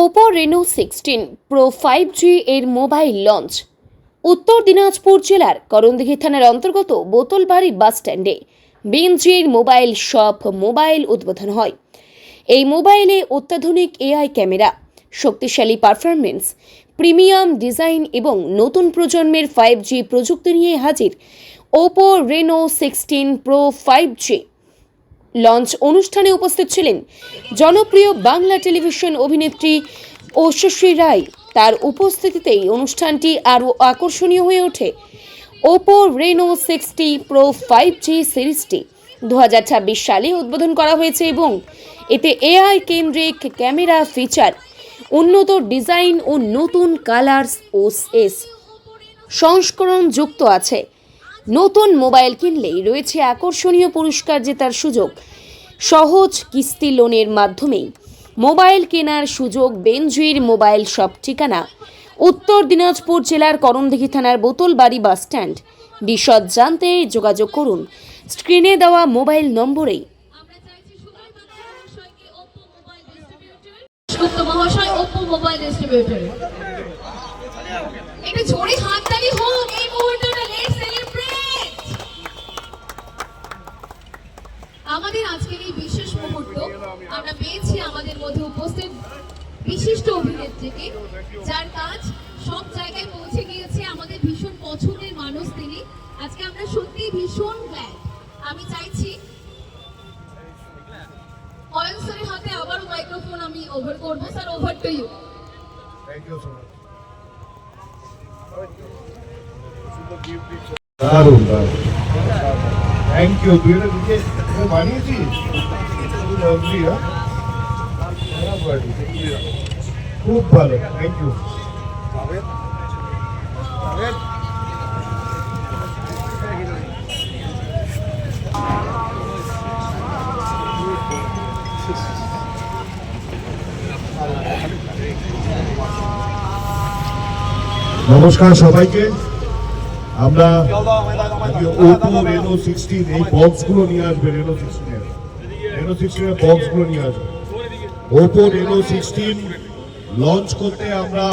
Oppo Reno 16 pro 5G এর mobile launch. উত্তর দিনাজপুর জেলার করণদিঘি থানার অন্তর্গত বোতলবাড়ি বাস স্ট্যান্ডে বিএনজির মোবাইল শপ মোবাইল উদ্বোধন হয়। এই মোবাইলে অত্যাধুনিক এআই ক্যামেরা, শক্তিশালী পারফরমেন্স, প্রিমিয়াম ডিজাইন এবং নতুন প্রজন্মের 5G প্রযুক্তি নিয়ে হাজির Oppo Reno 16 pro 5G। Launch অনুষ্ঠানে উপস্থিত ছিলেন জনপ্রিয় বাংলা টেলিভিশন অভিনেত্রী ঐশ্বর্যী রায়। তার উপস্থিতিতেই অনুষ্ঠানটি আরও আকর্ষণীয় হয়ে ওঠে। ওপো রেনো 60 প্রো 5G সিরিজটি 2026 সালে উদ্বোধন করা হয়েছে এবং এতে এআই কেন্দ্রিক ক্যামেরা ফিচার, উন্নত ডিজাইন ও নতুন কালার্স ও সংস্করণ যুক্ত আছে। নতুন মোবাইল কিনলেই রয়েছে আকর্ষণীয় পুরস্কার জেতার সুযোগ। সহজ কিস্তি লোনের মাধ্যমেই মোবাইল কেনার সুযোগ। বেনজির মোবাইল শপ, ঠিকানা উত্তর দিনাজপুর জেলার করণদিঘি থানার বোতলবাড়ি বাস স্ট্যান্ড। বিশদ জানতে যোগাযোগ করুন স্ক্রিনে দেওয়া মোবাইল নম্বরেই। মহাশয় ওপো মোবাইল ডিস্ট্রিবিউটর, একটা জোরে হাততালি হোক এই মুহূর্তটা। লেটস সেলিব্রেট আমাদের আজকের এই বিশেষ মুহূর্ত। আমরা পেয়েছি আমাদের মধ্যে উপস্থিত বিশিষ্ট অভিনেত্রীকে, যার কাজ সব জায়গায় পৌঁছে গিয়েছে। আমাদের ভীষণ পছন্দের মানুষ তিনি। আজকে আমরা সত্যি ভীষণ গ্ল্যাড। আমি চাইছি অয়ন স্যারের হাতে আবারও মাইক্রোফোন আমি ওভার করব। Sir, over to you. Thank you so much. Thank you. তুই এটা নিজে বানিয়েছিস? খুব ভালো, থ্যাংক ইউ। নমস্কার সবাইকে। আমরা ওপো রেনো 16 এই বক্সগুলো নিয়ে আসবে। রেনো 16 এর বক্সগুলো নিয়ে আসবে। ওপো রেনো 16 লঞ্চ করতে আমরা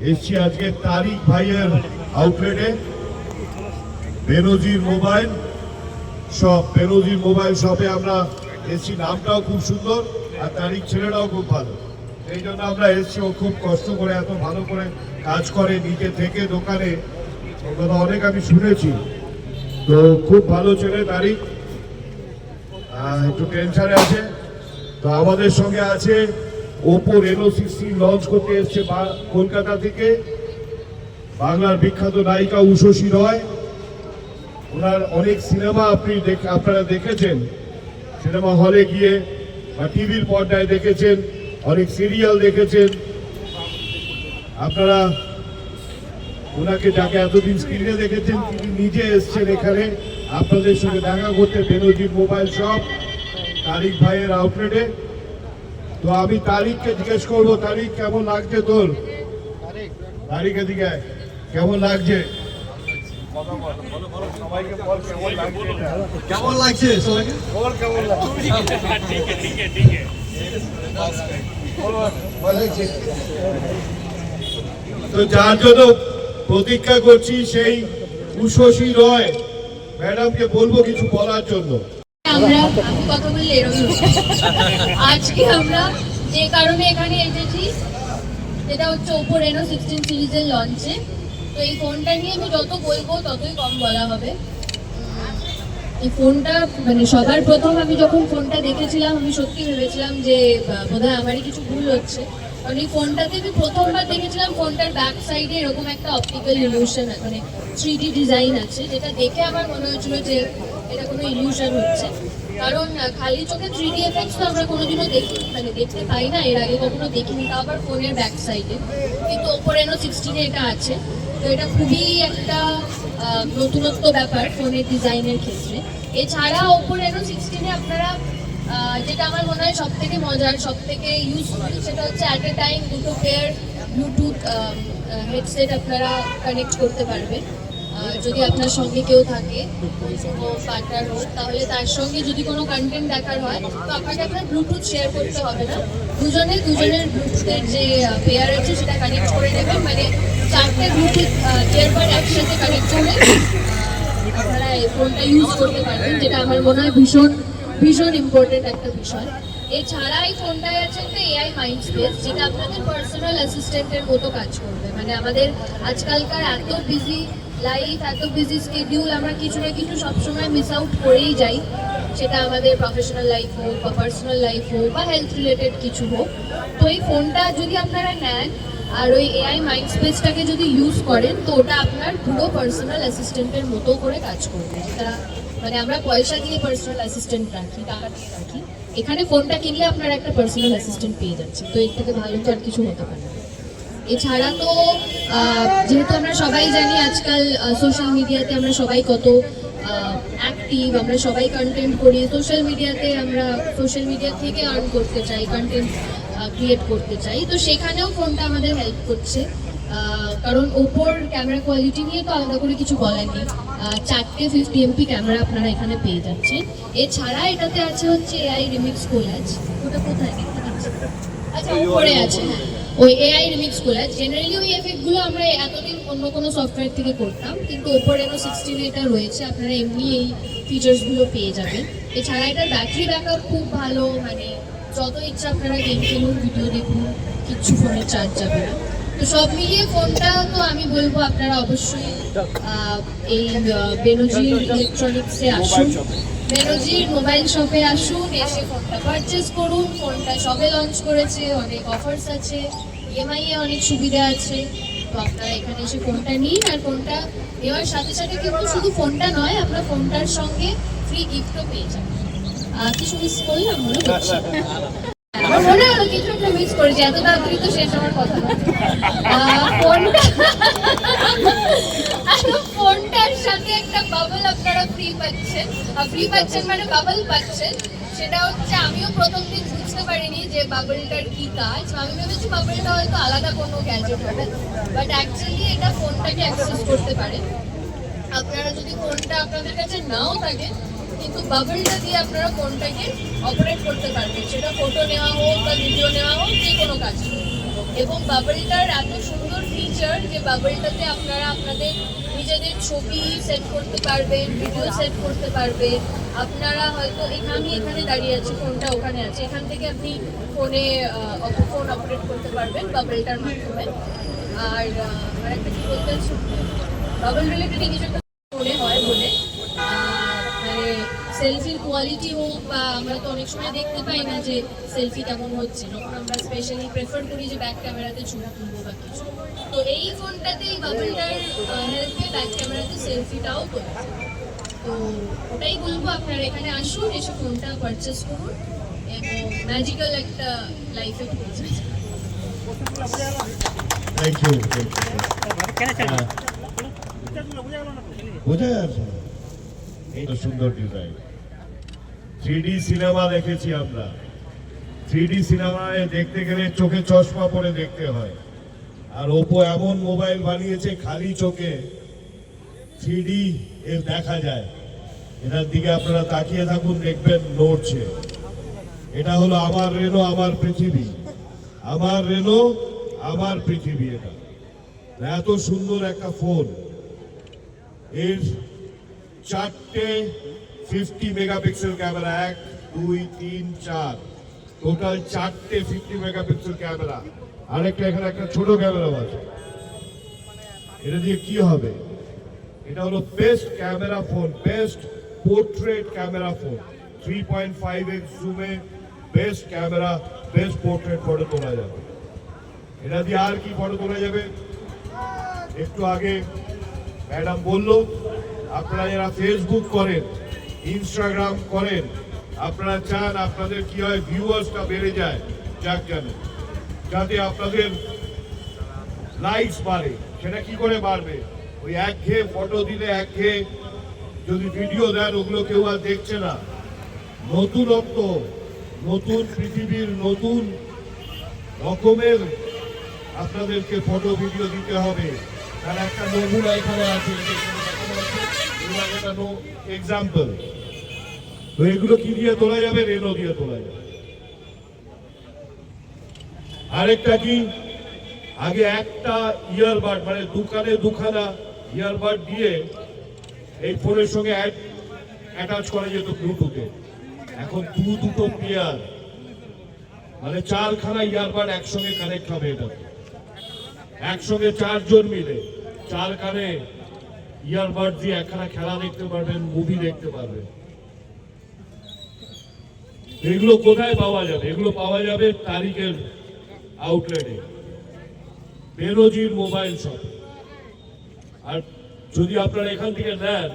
এসছি আজকে তারিক ভাইয়ের আউটলেটে, বেনজির মোবাইল শপ। বেনজির মোবাইল শপে আমরা এসছি। নামটাও খুব সুন্দর আর তারিক ছেলেটাও খুব ভালো, এই জন্য আমরা এসছি। ও খুব কষ্ট করে এত ভালো করে কাজ করে নিজে থেকে দোকানে, ওর কথা অনেক আমি শুনেছি। তো খুব ভালো ছেলে তারিক, একটু টেনশনে আছে। তো আমাদের সঙ্গে আছে ওপো রেনো 16 লঞ্চ করতে এসছে কলকাতা থেকে বাংলার বিখ্যাত নায়িকা ঐশ্বর্যী রায়। ওনার অনেক সিনেমা আপনারা দেখেছেন, সিনেমা হলে গিয়ে বা টিভির পর্দায় দেখেছেন, অনেক সিরিয়াল দেখেছেন আপনারা। ওনাকে যাকে এতদিন স্ক্রিনে দেখেছেন, তিনি নিজে এসছেন এখানে আপনাদের সঙ্গে দেখা করতে বেনজির মোবাইল শপ তারিক ভাইয়ের আউটলেটে। তো আমি তারিককে জিজ্ঞেস করবো, তারিক কেমন লাগছে তোর? তারিক এদিকে কেমন লাগছে? কেমন লাগছে সবাইকে? তো যার জন্য প্রতীক্ষা করছি সেই ঐশ্বর্যী রায় ম্যাডামকে বলবো কিছু বলার জন্য। আমি কথা বললে এরকম। আজকে আমরা যে কারণে এখানে এসেছি সেটা হচ্ছে ওপো রেনো 16 সিরিজের লঞ্চে। তো এই ফোনটা নিয়ে আমি যত বলবো ততই কম বলা হবে। এই ফোনটা মানে সবার প্রথম আমি যখন ফোনটা দেখেছিলাম, আমি সত্যি ভেবেছিলাম যে বোধহয় আমারই কিছু ভুল হচ্ছে। কারণ এই ফোনটাতে আমি প্রথমবার দেখেছিলাম ফোনটার ব্যাক সাইডে এরকম একটা অপটিক্যাল ইলিউশন, মানে 3D ডিজাইন আছে, যেটা দেখে আমার মনে হয়েছিল যে এটা কোনো ইলিউশন হচ্ছে। কারণ খালি চোখে 3D এফেক্টস তো আমরা কোনোদিনও দেখতে পাই না, এর আগে কখনো দেখিনি, তা আবার ফোনের ব্যাক সাইডে। কিন্তু ওপো রেনো 16 এটা আছে। তো এটা খুবই একটা নতুনত্ব ব্যাপার ফোনের ডিজাইনের ক্ষেত্রে। এছাড়া ওপো রেনো 16 আপনারা যেটা আমার মনে হয় সব থেকে মজার, সব থেকে ইউজফুল, সেটা হচ্ছে অ্যাট এ টাইম দুটো পেয়ার ব্লুটুথ হেডসেট আপনারা কানেক্ট করতে পারবেন। যদি আপনার সঙ্গে কেউ থাকে, কোনো পার্টনার হোক, তাহলে তার সঙ্গে যদি কোনো কন্টেন্ট দেখার হয় তো আপনাকে আপনার ব্লুটুথ শেয়ার করতে হবে না, দুজনের ব্লুটুথের যে পেয়ার আছে সেটা কানেক্ট করে নেবেন, মানে 4টে ব্লুটুথ ইয়ারবাড একসাথে কানেক্ট করে আপনারা এই ফোনটা ইউজ করতে পারবেন, যেটা আমার মনে হয় ভীষণ ভীষণ ইম্পর্টেন্ট একটা বিষয়। এছাড়া এই ফোনটায় আছে একটা এআই মাইন্ড স্পেস, যেটা আপনাদের পার্সোনাল অ্যাসিস্ট্যান্টের মতো কাজ করবে। মানে আমাদের আজকালকার এত বিজি লাইফ, এত বিজি স্কেডিউল, আমরা কিছু না কিছু সবসময় মিস আউট করেই যাই, সেটা আমাদের প্রফেশনাল লাইফ হোক বা পার্সোনাল লাইফ হোক বা হেলথ রিলেটেড কিছু হোক। তো এই ফোনটা যদি আপনারা নেন আর ওই এআই মাইন্ড স্পেসটাকে যদি ইউজ করেন, তো ওটা আপনার পুরো পার্সোনাল অ্যাসিস্ট্যান্টের মতো করে কাজ করবে। যেটা মানে আমরা পয়সা দিয়ে পার্সোনাল অ্যাসিস্ট্যান্ট রাখি, টাকা দিয়ে রাখি, এখানে ফোনটা কিনলে আপনারা একটা পার্সোনাল অ্যাসিস্ট্যান্ট পেয়ে যাচ্ছে। তো এর থেকে ভালো তো আর কিছু হতে পারে না। এছাড়া তো যেহেতু আমরা সবাই জানি আজকাল সোশ্যাল মিডিয়াতে আমরা সবাই কত অ্যাক্টিভ, আমরা সবাই কন্টেন্ট করি সোশ্যাল মিডিয়াতে, আমরা সোশ্যাল মিডিয়া থেকে আর্ন করতে চাই, কন্টেন্ট ক্রিয়েট করতে চাই, তো সেখানেও ফোনটা আমাদের হেল্প করছে। কারণ ওপোর ক্যামেরা কোয়ালিটি নিয়ে তো আলাদা করে কিছু বলার নেই, 4টে 50MP ক্যামেরা আপনারা এখানে পেয়ে যাচ্ছেন। এছাড়া এটাতে আছে হচ্ছে এআই রিমিক্স কোলাজ, ওটা কোথায় দেখতে পাচ্ছি, আচ্ছা উপরে আছে, হ্যাঁ ওই এআই রিমিক্স কোলাজ। জেনারেলি ওই এফেক্টগুলো আমরা এতদিন অন্য কোনো সফটওয়্যার থেকে করতাম, কিন্তু ওপর Reno 16 এটা রয়েছে, আপনারা এমনি এই ফিচার্সগুলো পেয়ে যাবেন। এছাড়া এটার ব্যাটারি ব্যাকআপ খুব ভালো, মানে যত ইচ্ছা আপনারা গেম খেলুন, ভিডিও দেখুন, কিচ্ছু ফোনে চার্জ যাবে না। তো সব মিলিয়ে ফোনটা তো আমি বলবো আপনারা অবশ্যই এই বেনোজির ইলেকট্রনিক্সে আসুন, বেনোজির মোবাইল শপে আসুন, এসে ফোনটা পারচেস করুন। ফোনটা সবে লঞ্চ করেছে, অনেক অফার্স আছে, ইএমআই এ অনেক সুবিধা আছে। তো আপনারা এখানে এসে ফোনটা নিন, আর ফোনটা নেওয়ার সাথে সাথে কিন্তু শুধু ফোনটা নয়, আপনার ফোনটার সঙ্গে ফ্রি গিফটও পেয়ে যাবেন। কিছু মিস করলাম মনে হচ্ছে, আমার মনে হলো কিছু একটা মিস করেছি, এত তাড়াতাড়ি তো শেষ হওয়ার কথা না। ফোনটার সাথে একটা বাবল আপনারা ফ্রি পাচ্ছেন, মানে বাবল পাচ্ছেন। সেটা হচ্ছে আমিও প্রথম দিন বুঝতে পারিনি যে বাবলটার কি কাজ, আমি ভেবেছি বাবলটা হয়তো আলাদা কোনো গ্যাজেট হবে, বাট অ্যাকচুয়ালি এটা ফোনটাকে অ্যাক্সেস করতে পারে। আপনারা যদি ফোনটা আপনাদের কাছে নাও থাকে, কিন্তু বাবলটা দিয়ে আপনারা ফোনটাকে অপারেট করতে পারবেন, সেটা ফটো নেওয়া হোক বা ভিডিও নেওয়া হোক, যে কোনো কাজ। এবং বাবলটার এত সুন্দর ফিচার যে বাবলটাতে আপনারা আপনাদের নিজেদের ছবি সেট করতে পারবেন, ভিডিও সেট করতে পারবেন। আপনারা হয়তো আমি এখানে দাঁড়িয়ে আছি, ফোনটা ওখানে আছে, এখান থেকে আপনি ফোনে ফোন অপারেট করতে পারবেন বাবলটার মাধ্যমে। আর একটা কি বলতে বাবল রিলেটেড কিছু একটা মনে হয় বলে, মানে সেলফির কোয়ালিটি হোক, বা আমরা তো অনেক সময় দেখতে পাই না যে সেলফি কেমন হচ্ছে, যখন আমরা স্পেশালি প্রেফার করি যে ব্যাক ক্যামেরাতে ছবি তুলবো বা কিছু, তো এই ফোনটাতে এই বাবলটার হেল্পে ব্যাক ক্যামেরাতে সেলফিটাও তোলা যায়। তো ওটাই বলবো, আপনারা এখানে আসুন, এসে ফোনটা পারচেস করুন এবং ম্যাজিক্যাল একটা লাইফে পৌঁছে যান। Thank you. বোঝা যাচ্ছে এই তো সুন্দর ডিজাইন। 3D সিনেমা দেখেছি আমরা, 3D সিনেমায় দেখতে গেলে চোখে চশমা পরে দেখতে হয়, আর ওপো এমন মোবাইল বানিয়েছে খালি চোখে 3D এর দেখা যায়। এটার দিকে আপনারা তাকিয়ে থাকুন, দেখবেন নড়ছে। এটা হলো আমার রেনো আমার পৃথিবী, আমার রেনো আমার পৃথিবী। এটা এত সুন্দর একটা ফোন, এর 4টে 50 মেগাপিক্সেল ক্যামেরা, 1 2 3 4, টোটাল 4টে 50 মেগাপিক্সেল ক্যামেরা, আরেকটা এখানে একটা ছোট ক্যামেরা আছে। এটা দিয়ে কি হবে? এটা হলো best camera phone, best portrait camera phone. 3.5x জুমে best camera, best portrait photo তোলা যাবে। এটা দিয়ে আর কি ফটো তোলা যাবে? একটু আগে ম্যাডাম বললো, আপনারা যারা ফেসবুক করেন, ইনস্টাগ্রাম করেন, আপনারা চান আপনাদের কি হয়, ভিউয়ার্সটা বেড়ে যায়, যাক কেন, যাতে আপনাদের লাইকস বাড়ে। সেটা কি করে বাড়বে? ওই একঘেয়ে ফটো দিলে, একঘেয়ে যদি ভিডিও দেন, ওগুলো কেউ আর দেখছে না। নতুনত্ব, নতুন পৃথিবীর নতুন রকমের আপনাদেরকে ফটো ভিডিও দিতে হবে। তার একটা নমুনা এখানে আছে। এটা নো এক্সাম্পল। তো এগুলো কি দিয়ে তোলা যাবে? রেনো দিয়ে তোলা যাবে। আরেকটা কি, আগে একটা ইয়ারবাড মানে দুখানা ইয়ারবাড দিয়ে এই ফোনের সঙ্গে অ্যাটাচ করা যেত ব্লুটুথে। এখন দুটো পেয়ার মানে 4খানা ইয়ারবাড একসঙ্গে কানেক্ট হবে। এটা একসঙ্গে 4 জন মিলে 4 কানে ইয়ারবাড দিয়ে একখানা খেলা দেখতে পারবেন, মুভি দেখতে পারবেন। এগুলো কোথায় পাওয়া যাবে? এগুলো পাওয়া যাবে তারিকের আউটলেটে, বেরোজির মোবাইল শপ। আর যদি আপনারা এখান থেকে নেন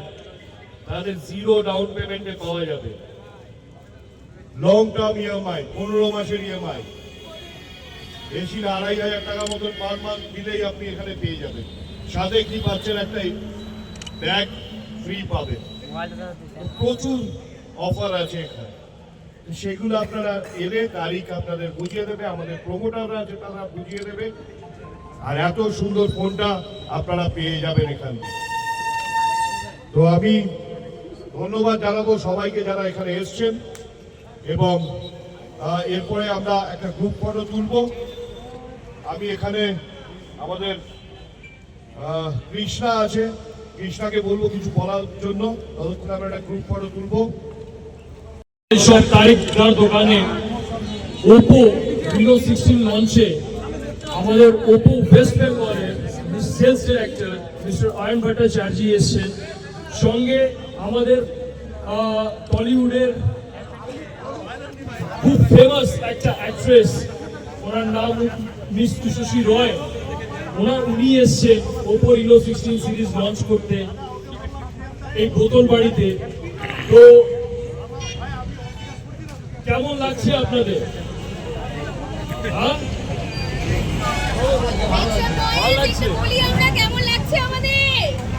তাহলে 0 ডাউন পেমেন্টে পাওয়া যাবে, লং টার্ম ইএমআই, 15 মাসের ইএমআই, বেশি না 2500 টাকা মতন পার মান্থ দিলেই আপনি এখানে পেয়ে যাবেন। সাথে কি পাচ্ছেন? একটা ব্যাগ ফ্রি পাবেন। প্রচুর অফার আছে এখানে, সেগুলো আপনারা এলে তারিখ আপনাদের বুঝিয়ে দেবে, আমাদের প্রমোটাররা আছে তারা বুঝিয়ে দেবে। আর এত সুন্দর ফোনটা আপনারা পেয়ে যাবেন এখান থেকে। তো আমি ধন্যবাদ জানাবো সবাইকে যারা এখানে এসছেন, এবং এরপরে আমরা একটা গ্রুপ ফটো তুলব। আমি এখানে আমাদের কৃষ্ণা আছে, কৃষ্ণাকে বলবো কিছু বলার জন্য, ততক্ষণ আমরা একটা গ্রুপ ফটো তুলবো। সব তারিখদার দোকানে ওপো Reno 16 লঞ্চে আমাদের ওপো ওয়েস্ট বেঙ্গলের sales director mister Ayan Bhattacharya এসছেন। সঙ্গে আমাদের টলিউডের খুব ফেমাস একটা অ্যাক্ট্রেস, ওনার নাম মিস উষসী রয়, উনি এসছেন ওপো Reno 16 সিরিজ লঞ্চ করতে এই বোতল বাড়িতে। তো কেমন লাগছে আপনাদের?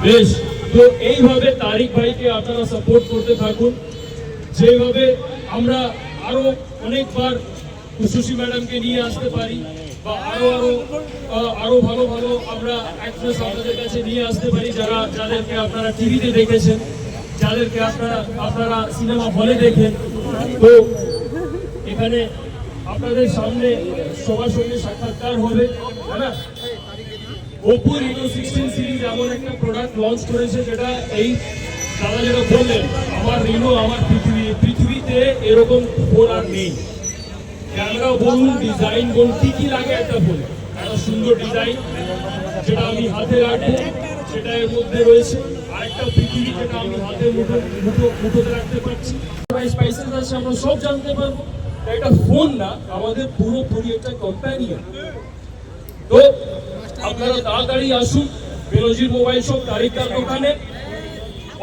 বেশ, তো এইভাবে তারিক ভাইকে আপনারা সাপোর্ট করতে থাকুন। যেভাবে আমরা আরো অনেকবার উষসী ম্যাডামকে নিয়ে আসতে পারি, বা আরো ভালো ভালো আমরা অ্যাক্ট্রেস আপনাদের কাছে নিয়ে আসতে পারি, যাদেরকে আপনারা টিভিতে দেখেছেন, যাদেরকে আপনারা সিনেমা হলে দেখেন। তো এখানে আপনাদের সামনে সবার সঙ্গে সাক্ষাৎকার হবে, তাই না? ওপো Reno 16 সিরিজ এমন একটা প্রোডাক্ট লঞ্চ করেছে যেটা এই দাদা যেটা বললেন, আমার রিনো আমার পৃথিবীতে এরকম ফোন আর নেই। ক্যামেরা বলুন, ডিজাইন বলুন, কি লাগে একটা ফোন, একটা সুন্দর ডিজাইন যেটা আমি হাতে রাখবো সেটা এর মধ্যে রয়েছে। আরেকটা পৃথিবী যেটা আমি হাতে মুঠোতে রাখতে পারছি, স্পাইসেস আছে, আমরা সব জানতে পারবো। একটা ফোন না, আমাদের পুরোপুরি একটা কম্প্যানিয়ন। তো আপনারা তাড়াতাড়ি আসুন বেরোজির মোবাইল শপ তারিকদার দোকানে।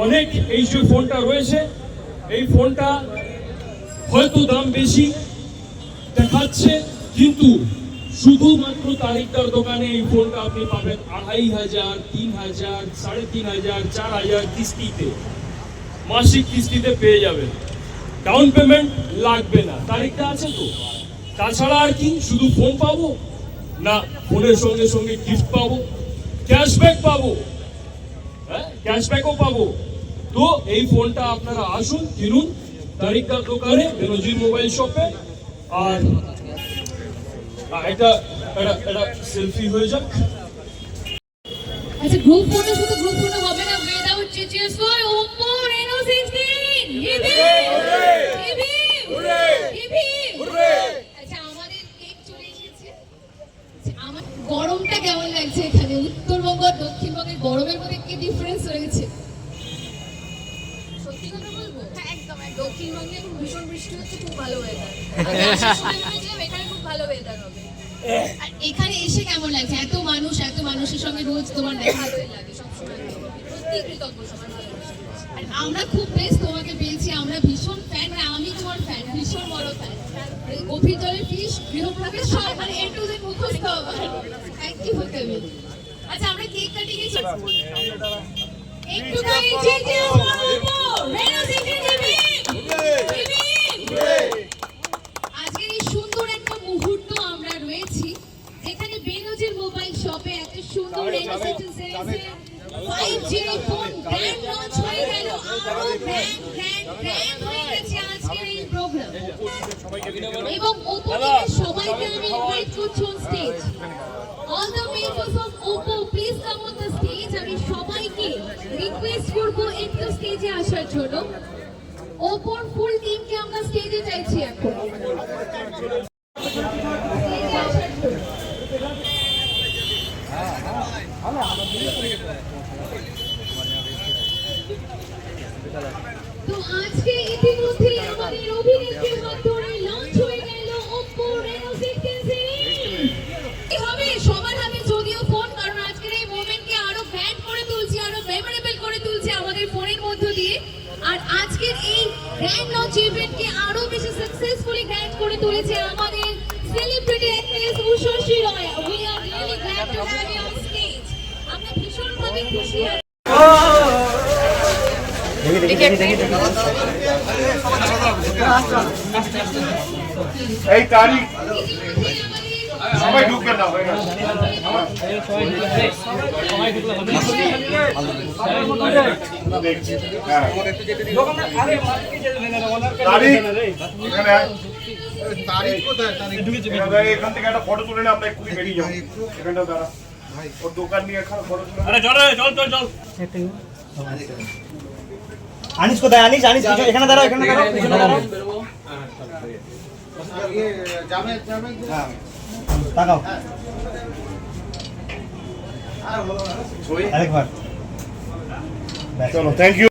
অনেক এই যে ফোনটা রয়েছে, এই ফোনটা হয়তো দাম বেশি দেখাচ্ছে, কিন্তু শুধুমাত্র তারিকদার দোকানে এই ফোনটা আপনি পাবেন 2500, 3000, 3500, 4000 কিস্তিতে, মাসিক কিস্তিতে পেয়ে যাবেন। ডাউন পেমেন্ট লাগবে না, তারিখটা আছে তো। তাছাড়া আর কি, শুধু ফোন পাবো না, ফোনের সঙ্গে সঙ্গে গিফট পাবো, ক্যাশব্যাক পাবো, হ্যাঁ ক্যাশব্যাকও পাবো। তো এই ফোনটা আপনারা আসুন, কিনুন তারিকদার দোকানে, বেরোজির মোবাইল শপে। আর একটা সেলফি হয়ে যাক। আচ্ছা, গ্রুপ ফটো শুধু গ্রুপ ফটো হবে না, উইদাউট চিচিএস ফর ওপো Reno 16। আচ্ছা, আমাদের কেক চলে এসেছে। আমার গরমটা কেমন লাগছে এখানে? উত্তরবঙ্গ আর দক্ষিণবঙ্গের গরমের মধ্যে কি ডিফারেন্স রয়েছে? সত্যি কথা বলবো, হ্যাঁ একদম। দক্ষিণবঙ্গে ভীষণ বৃষ্টি হচ্ছে, খুব ভালো ওয়েদার। এখানে খুব ভালো ওয়েদার হবে। আর এখানে এসে কেমন লাগছে? এত মানুষের সঙ্গে রোজ তোমার দেখা হতে লাগে, সবসময় সত্যি কৃতজ্ঞ সবার ভালোবাসা। আর আমরা খুব বেশ তোমাকে পেয়েছি, আমরা ভীষণ ফ্যান, মানে আমি তোমার ফ্যান, ভীষণ বড় ফ্যান। গভীর জলের ফিশ, গৃহপ্রবেশ সব, মানে এ টু জেড মুখস্থ আমার। Thank you for coming. আচ্ছা, আমরা কেক কাটিং এ একটু গাই চিচিএস ফর ওপো Reno 16। আজকের এই সুন্দর একটা মুহূর্ত আমরা রয়েছি, যেখানে বেরোজির মোবাইল শপে এত সুন্দর Reno 16 সিরিজের 5G ফোন গ্র্যান্ড লঞ্চ হয়ে গেল, আরো গ্র্যান্ড হয়ে গেছে আজকের এই প্রোগ্রাম। এবং ওপরে সবাইকে আমি ইনভাইট করছি on stage. All the members of Oppo, please come on the stage. আমি সবাইকে রিকোয়েস্ট করব একটু স্টেজে আসার জন্য। Oppo ফুল টিমকে আমরা স্টেজে চাইছি এখন। স্টেজে আসার জন্য। তো আজকে ইতিমধ্যে আমাদের অভিনেত্রীর হাত ধরে লঞ্চ হয়ে গেল Oppo Reno 16 সিরিজ। কি হবে সবার হাতে যদিও ফোন, কারণ আজকের এই মোমেন্টকে আরো গ্র্যান্ড করে তুলছে, আরো মেমোরেবল করে তুলছে আমাদের ফোনের মধ্য দিয়ে। আর আজকের এই গ্র্যান্ড লঞ্চ ইভেন্টকে আরো বেশি সাকসেসফুলি গ্র্যান্ড করে তুলেছে আমাদের celebrity actress Ushasi Roy. We are really glad to have you on stage. আমরা ভীষণভাবে খুশি। এই তারিখ সবাই ঢুকবেন না, হয়ে গেছে। দেখছি, হ্যাঁ। তারিখ এখানে আয়। এখান থেকে একটা ফটো তুলে না, আমরা একটু বেরিয়ে যাবো। এখানটা দাঁড়া, ওর দোকান নিয়ে একটা ফটো তুলে। আনিস কোথায়? আনিস এখানে দাঁড়াও, এখানে দাঁড়াও, পিছনে দাঁড়াও। তাকাও আরেকবার। চলো, থ্যাংক ইউ।